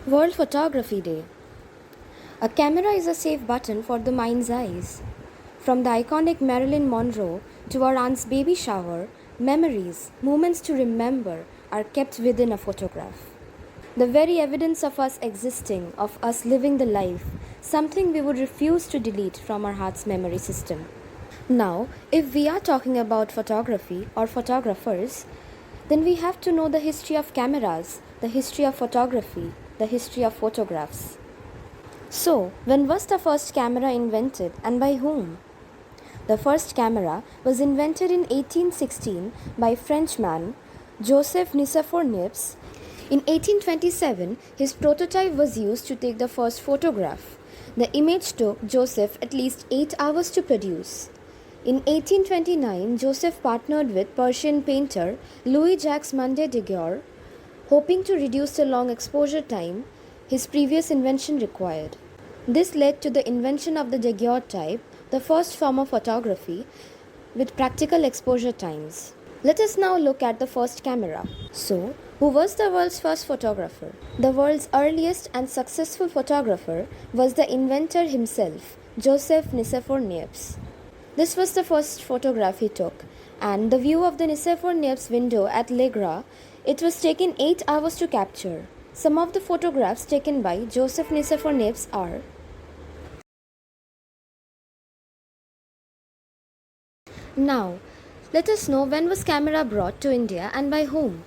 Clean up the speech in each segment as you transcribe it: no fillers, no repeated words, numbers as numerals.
World Photography Day. A camera is a safe button for the mind's eyes. From the iconic Marilyn Monroe to our aunt's baby shower, memories, moments to remember, are kept within a photograph. The very evidence of us existing, of us living the life, something we would refuse to delete from our heart's memory system. Now, if we are talking about photography or photographers, then we have to know the history of cameras, the history of photography, the history of photographs. So, when was the first camera invented and by whom? The first camera was invented in 1816 by Frenchman Joseph Nicephore Niepce. In 1827, his prototype was used to take the first photograph. The image took Joseph at least 8 hours to produce. In 1829, Joseph partnered with Persian painter Louis-Jacques Daguerre, hoping to reduce the long exposure time his previous invention required. This led to the invention of the daguerreotype, the first form of photography with practical exposure times. Let us now look at the first camera. So, who was the world's first photographer? The world's earliest and successful photographer was the inventor himself, Joseph Nicephore Niepce. This was the first photograph he took, and the view of the Nicephore Niepce window at Legra, it was taken 8 hours to capture. Some of the photographs taken by Joseph Nicephore Niepce are: Now, let us know when was camera brought to India and by whom.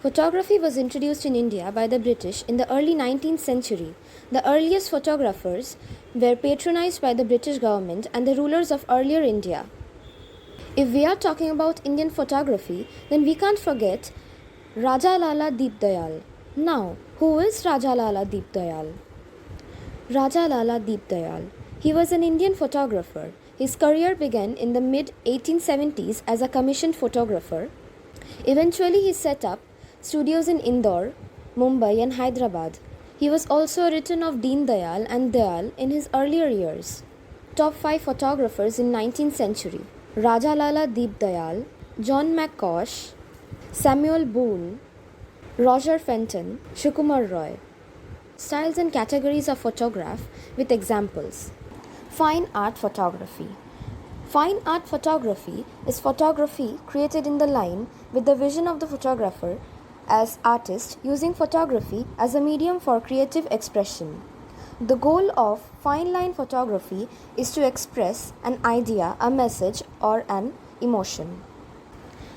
Photography was introduced in India by the British in the early 19th century. The earliest photographers were patronized by the British government and the rulers of earlier India. If we are talking about Indian photography, then we can't forget Raja Lala Dayal. Now, who is Raja Lala Dayal? Raja Lala Dayal. He was an Indian photographer. His career began in the mid-1870s as a commissioned photographer. Eventually, he set up studios in Indore, Mumbai and Hyderabad. He was also a written of Deen Dayal and Dayal in his earlier years. Top 5 photographers in 19th century: Raja Lala Dayal, John McCosh, Samuel Boone, Roger Fenton, Sukumar Roy. Styles and categories of photograph with examples. Fine art photography. Fine art photography is photography created in the line with the vision of the photographer as artist using photography as a medium for creative expression. The goal of fine line photography is to express an idea, a message, or an emotion.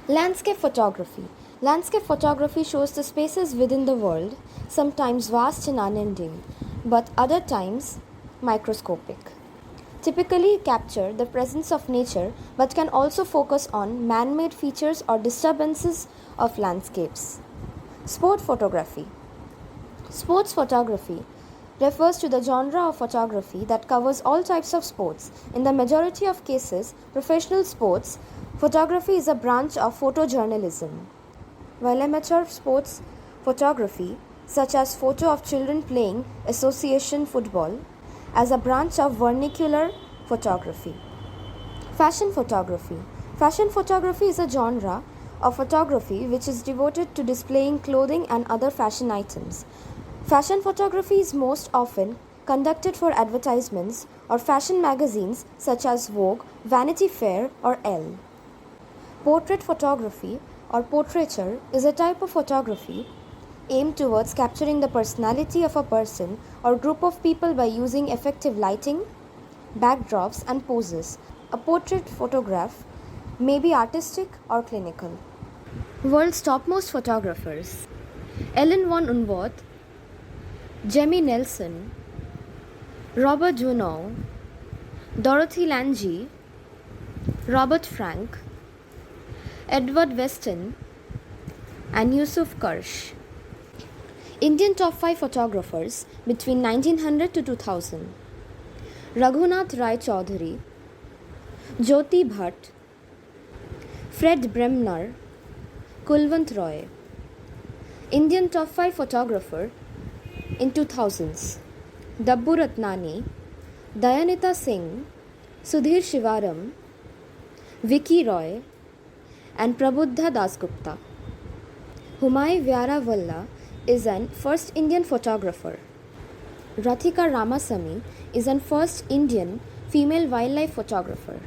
Landscape photography. Landscape photography shows the spaces within the world, sometimes vast and unending, but other times microscopic. Typically capture the presence of nature but can also focus on man-made features or disturbances of landscapes. Sport photography. Sports photography refers to the genre of photography that covers all types of sports. In the majority of cases, professional sports photography is a branch of photojournalism, while amateur sports photography, such as photo of children playing association football, as a branch of vernacular photography. Fashion photography. Fashion photography is a genre of photography which is devoted to displaying clothing and other fashion items. Fashion photography is most often conducted for advertisements or fashion magazines such as Vogue, Vanity Fair, or Elle. Portrait photography or portraiture is a type of photography aimed towards capturing the personality of a person or group of people by using effective lighting, backdrops, and poses. A portrait photograph may be artistic or clinical. World's topmost photographers: Ellen von Unworth, Jemmy Nelson, Robert Juneau, Dorothy Lange, Robert Frank, Edward Weston, and Yusuf Kirsch. Indian top 5 photographers between 1900 to 2000: Raghunath Rai Chaudhary, Jyoti Bhatt, Fred Bremner, Kulwant Roy. Indian top 5 photographer in 2000s: Dabbu Ratnani, Dayanita Singh, Sudhir Shivaram, Vicky Roy, and Prabuddha Dasgupta. Humayun Vyara Valla is an first Indian photographer. Rathika Ramasamy is an first Indian female wildlife photographer.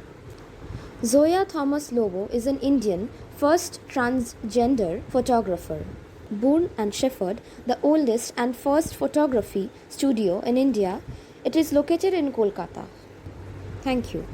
Zoya Thomas Lobo is an Indian first transgender photographer. Bourne and Shefford, the oldest and first photography studio in India, it is located in Kolkata. Thank you.